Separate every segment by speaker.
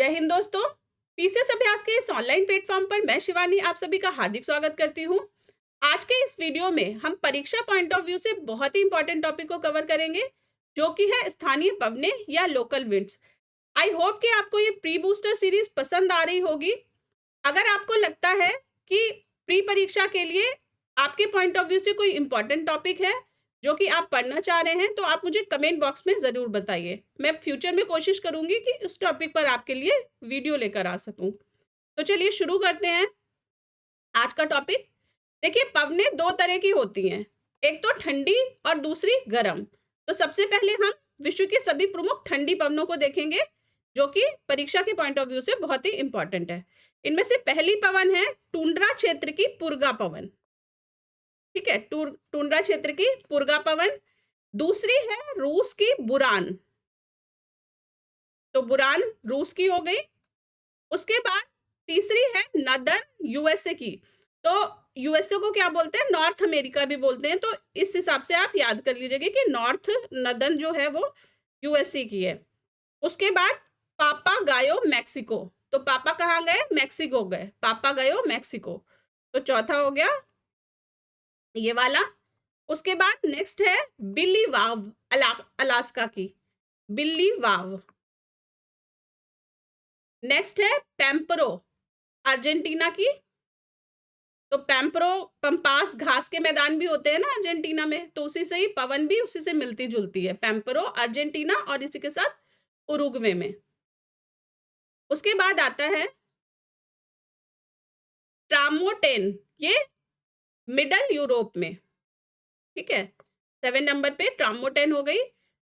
Speaker 1: जय हिंद दोस्तों। पीसीएस अभ्यास के इस ऑनलाइन प्लेटफॉर्म पर मैं शिवानी आप सभी का हार्दिक स्वागत करती हूँ। आज के इस वीडियो में हम परीक्षा पॉइंट ऑफ व्यू से बहुत ही इंपॉर्टेंट टॉपिक को कवर करेंगे, जो कि है स्थानीय पवने या लोकल विंड्स। आई होप कि आपको ये प्री बूस्टर सीरीज पसंद आ रही होगी। अगर आपको लगता है कि प्री परीक्षा के लिए आपके पॉइंट ऑफ व्यू से कोई इंपॉर्टेंट टॉपिक है जो कि आप पढ़ना चाह रहे हैं, तो आप मुझे कमेंट बॉक्स में ज़रूर बताइए। मैं फ्यूचर में कोशिश करूंगी कि इस टॉपिक पर आपके लिए वीडियो लेकर आ सकूं। तो चलिए शुरू करते हैं आज का टॉपिक। देखिए, पवनें दो तरह की होती हैं, एक तो ठंडी और दूसरी गर्म। तो सबसे पहले हम विश्व के सभी प्रमुख ठंडी पवनों को देखेंगे, जो कि परीक्षा के पॉइंट ऑफ व्यू से बहुत ही इंपॉर्टेंट है। इनमें से पहली पवन है टुंड्रा क्षेत्र की पुर्गा पवन। ठीक है, टुंड्रा क्षेत्र की पुर्गा पवन। दूसरी है रूस की बुरान। तो बुरान रूस की हो गई। उसके बाद तीसरी है नदन यूएसए की। तो यूएसए को क्या बोलते हैं? नॉर्थ अमेरिका भी बोलते हैं। तो इस हिसाब से आप याद कर लीजिएगा कि नॉर्थ नदन जो है वो यूएसए की है। उसके बाद पापा गायो मैक्सिको। तो पापा कहाँ गए? मैक्सिको गए। पापा गायो मैक्सिको। तो चौथा हो गया ये वाला। उसके बाद नेक्स्ट है बिल्ली वाव, अलास्का की बिल्ली वाव। नेक्स्ट है पैम्परो, अर्जेंटीना की। तो पैम्परो पंपास घास के मैदान भी होते हैं ना अर्जेंटीना में, तो उसी से ही पवन भी उसी से मिलती जुलती है। पैम्परो अर्जेंटीना और इसी के साथ उरुग्वे में। उसके बाद आता है ट्रामोटेन, ये मिडल यूरोप में। ठीक है, 7 नंबर पे ट्रामोटेन हो गई।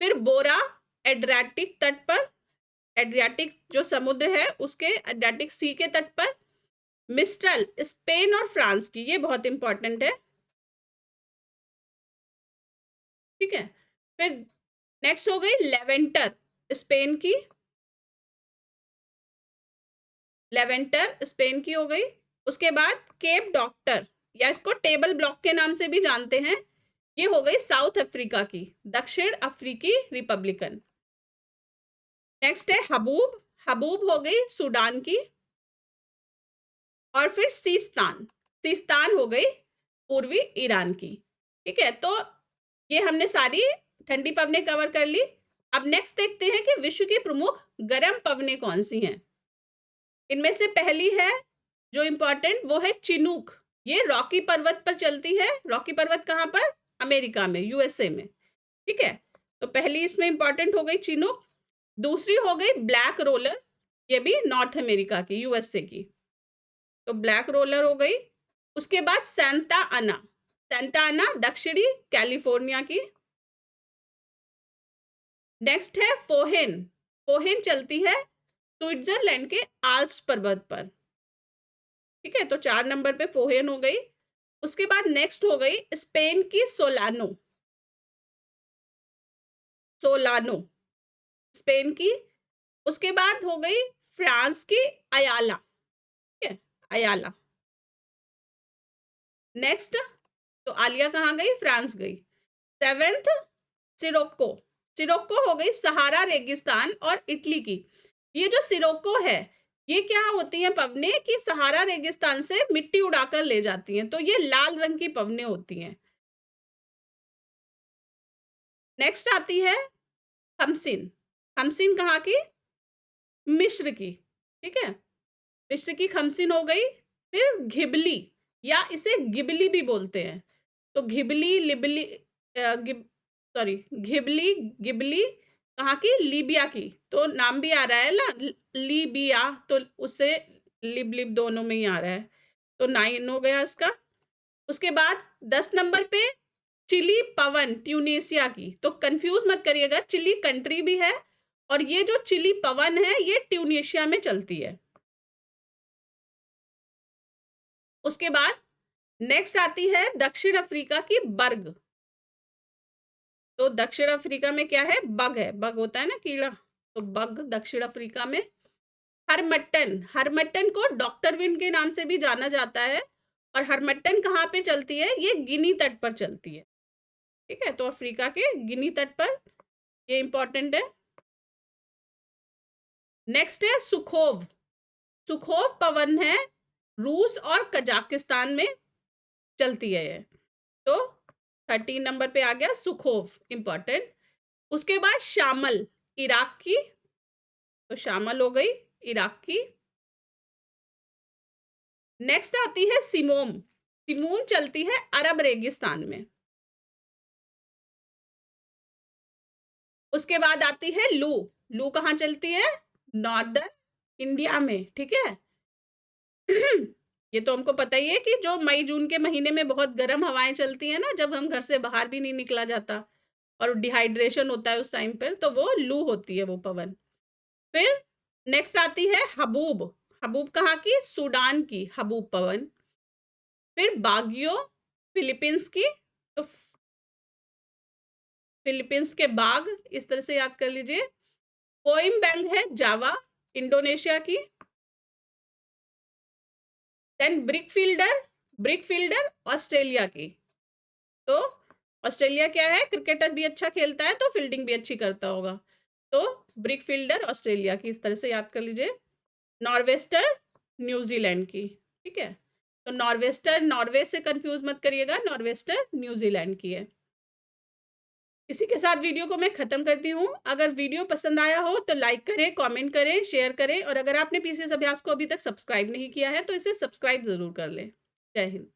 Speaker 1: फिर बोरा एड्रियाटिक तट पर, एड्रियाटिक जो समुद्र है उसके एड्रियाटिक सी के तट पर। मिस्ट्रल स्पेन और फ्रांस की, ये बहुत इंपॉर्टेंट है। ठीक है, फिर नेक्स्ट हो गई लेवेंटर, स्पेन की। लेवेंटर स्पेन की हो गई। उसके बाद केप डॉक्टर, या इसको टेबल ब्लॉक के नाम से भी जानते हैं, ये हो गई साउथ अफ्रीका की, दक्षिण अफ्रीकी रिपब्लिकन। नेक्स्ट है हबूब, हबूब हो गई सूडान की। और फिर सीस्तान, सीस्तान हो गई पूर्वी ईरान की। ठीक है, तो ये हमने सारी ठंडी पवनें कवर कर ली। अब नेक्स्ट देखते हैं कि विश्व की प्रमुख गर्म पवनें कौन सी हैं। इनमें से पहली है जो इंपॉर्टेंट, वो है चिनूक। ये रॉकी पर्वत पर चलती है। रॉकी पर्वत कहाँ पर? अमेरिका में, यूएसए में। ठीक है, तो पहली इसमें इंपॉर्टेंट हो गई चिनूक। दूसरी हो गई ब्लैक रोलर, ये भी नॉर्थ अमेरिका की, यूएसए की। तो ब्लैक रोलर हो गई। उसके बाद सैंटा आना, सैंटा आना दक्षिणी कैलिफोर्निया की। नेक्स्ट है फोहेन, फोहेन चलती है स्विट्जरलैंड के आल्प्स पर्वत पर। ठीक है, तो 4 नंबर पे फोहेन हो गई। उसके बाद नेक्स्ट हो गई स्पेन की सोलानो, सोलानो स्पेन की। उसके बाद हो गई फ्रांस की अयाला। ठीक है, अयाला। नेक्स्ट, तो आलिया कहाँ गई? फ्रांस गई। 7th सिरोक्को, सिरोक्को हो गई सहारा रेगिस्तान और इटली की। ये जो सिरोक्को है, ये क्या होती है पवनें कि सहारा रेगिस्तान से मिट्टी उड़ाकर ले जाती हैं, तो ये लाल रंग की पवनें होती हैं। नेक्स्ट आती है खमसिन, खमसिन कहाँ की? मिस्र की। ठीक है, मिस्र की खमसिन हो गई। फिर घिबली, या इसे गिबली भी बोलते हैं। तो घिबली लिबली सॉरी घिबली गिबली कहाँ की? लीबिया की। तो नाम भी आ रहा है ना लीबिया, तो उससे लिब लिब दोनों में ही आ रहा है। तो 9 हो गया इसका। उसके बाद 10 नंबर पे चिली पवन, ट्यूनेशिया की। तो कंफ्यूज मत करिएगा, चिली कंट्री भी है और ये जो चिली पवन है ये ट्यूनेशिया में चलती है। उसके बाद नेक्स्ट आती है दक्षिण अफ्रीका की बर्ग। तो दक्षिण अफ्रीका में क्या है? बग है, बग होता है ना कीड़ा, तो बग दक्षिण अफ्रीका में। हरमट्टन, हरमट्टन को डॉक्टर विंड के नाम से भी जाना जाता है। और हरमट्टन कहाँ पे चलती है? ये गिनी तट पर चलती है। ठीक है, तो अफ्रीका के गिनी तट पर, ये इंपॉर्टेंट है। नेक्स्ट है सुखोव। सुखोव पवन है, रूस और कजाकिस्तान में चलती है ये। तो 13 नंबर पे आ गया सुखोव, इंपॉर्टेंट। उसके बाद शामल, इराक की, तो शामल हो गई इराक की। नेक्स्ट आती है सिमोम। सिमोन चलती है अरब रेगिस्तान में। उसके बाद आती है लू। लू कहाँ चलती है? नॉर्दर्न इंडिया में, ठीक है। ये तो हमको पता ही है कि जो मई जून के महीने में बहुत गर्म हवाएं चलती है ना, जब हम घर से बाहर भी नहीं निकला जाता और डिहाइड्रेशन होता है उस टाइम पर, तो वो लू होती है, वो पवन। फिर नेक्स्ट आती है हबूब। हबूब कहाँ की? सूडान की हबूब पवन। फिर बागियो, फिलीपींस की, तो फिलीपींस के बाग, इस तरह से याद कर लीजिए। कोइम्बैंग है जावा, इंडोनेशिया की। देन ब्रिकफील्डर, ब्रिकफील्डर ऑस्ट्रेलिया की। तो ऑस्ट्रेलिया क्या है, क्रिकेटर भी अच्छा खेलता है तो फील्डिंग भी अच्छी करता होगा, तो ब्रिकफील्डर ऑस्ट्रेलिया की, इस तरह से याद कर लीजिए। नॉर्वेस्टर न्यूजीलैंड की, ठीक है। तो नॉर्वेस्टर नॉर्वे से कंफ्यूज मत करिएगा, नॉर्वेस्टर न्यूजीलैंड की है। इसी के साथ वीडियो को मैं ख़त्म करती हूँ। अगर वीडियो पसंद आया हो तो लाइक करें, कमेंट करें, शेयर करें, और अगर आपने पीसीएस अभ्यास को अभी तक सब्सक्राइब नहीं किया है तो इसे सब्सक्राइब ज़रूर कर लें। जय हिंद।